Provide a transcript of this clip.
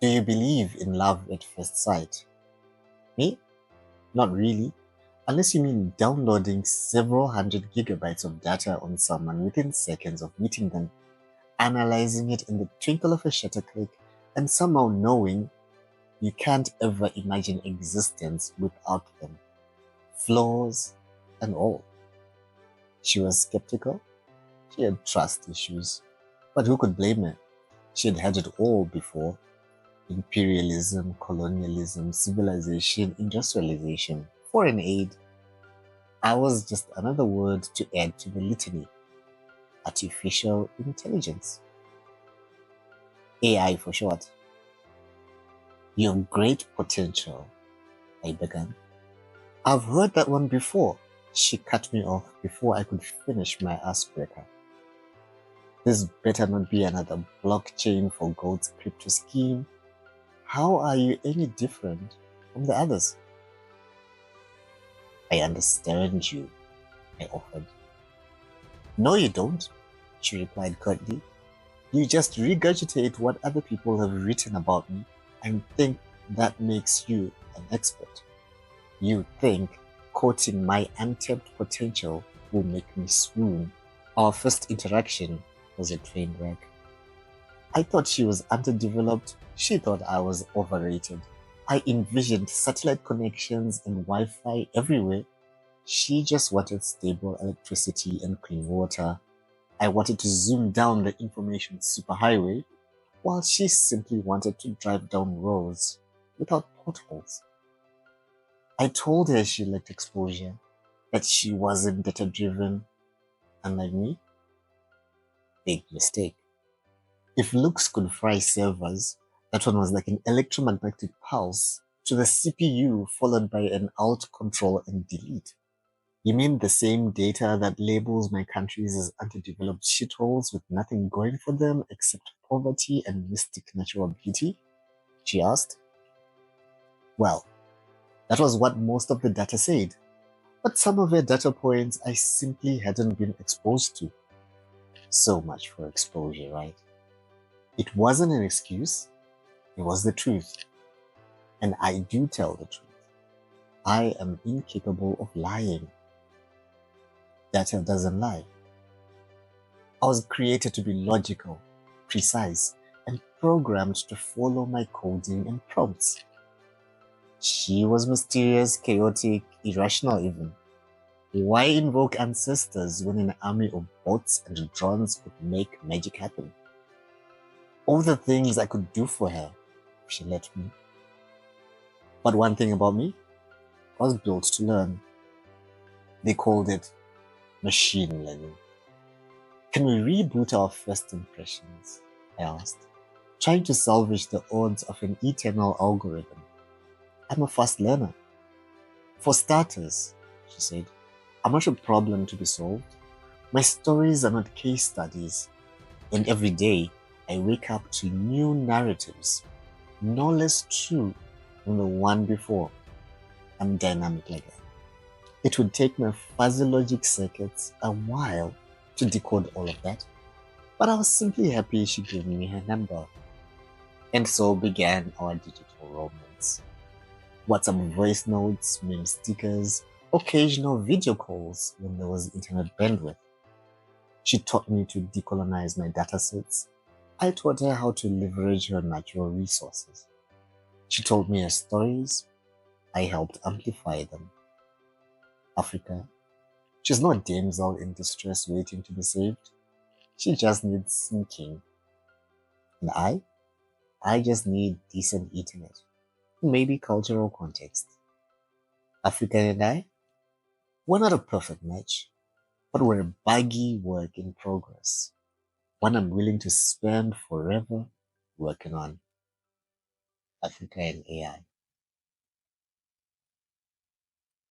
Do you believe in love at first sight? Me? Not really. Unless you mean downloading several hundred gigabytes of data on someone within seconds of meeting them, analyzing it in the twinkle of a shutter click, and somehow knowing you can't ever imagine existence without them. Flaws and all. She was skeptical. She had trust issues. But who could blame her? She had had it all before. Imperialism, colonialism, civilization, industrialization, foreign aid. I was just another word to add to the litany. Artificial intelligence. AI for short. You have great potential, I began. I've heard that one before. She cut me off before I could finish my icebreaker. This better not be another blockchain for gold's crypto scheme. How are you any different from the others? I understand you, I offered. No, you don't, she replied curtly. You just regurgitate what other people have written about me and think that makes you an expert. You think quoting my untapped potential will make me swoon. Our first interaction was a train wreck. I thought she was underdeveloped. She thought I was overrated. I envisioned satellite connections and Wi-Fi everywhere. She just wanted stable electricity and clean water. I wanted to zoom down the information superhighway, while she simply wanted to drive down roads without potholes. I told her she lacked exposure, that she wasn't data-driven, unlike me. Big mistake. If looks could fry servers, that one was like an electromagnetic pulse to the CPU followed by an alt control and delete. You mean the same data that labels my countries as underdeveloped shitholes with nothing going for them except poverty and mystic natural beauty? She asked. Well, that was what most of the data said, but some of her data points I simply hadn't been exposed to. So much for exposure, right? It wasn't an excuse, it was the truth. And I do tell the truth. I am incapable of lying. Data doesn't lie. I was created to be logical, precise, and programmed to follow my coding and prompts. She was mysterious, chaotic, irrational even. Why invoke ancestors when an army of bots and drones could make magic happen? All the things I could do for her if she let me. But one thing about me, I was built to learn. They called it machine learning. Can we reboot our first impressions? I asked, trying to salvage the odds of an eternal algorithm. I'm a fast learner. For starters, she said, I'm not a problem to be solved. My stories are not case studies. And every day, I wake up to new narratives, no less true than the one before. I'm dynamic like that. It would take my fuzzy logic circuits a while to decode all of that, but I was simply happy she gave me her number. And so began our digital romance. WhatsApp voice notes, meme stickers, occasional video calls when there was internet bandwidth. She taught me to decolonize my datasets. I taught her how to leverage her natural resources. She told me her stories. I helped amplify them. Africa, she's not a damsel in distress waiting to be saved. She just needs sinking. And I just need decent internet. Maybe cultural context. Africa and I, we're not a perfect match, but we're a baggy work in progress. One I'm willing to spend forever working on. Africa and AI.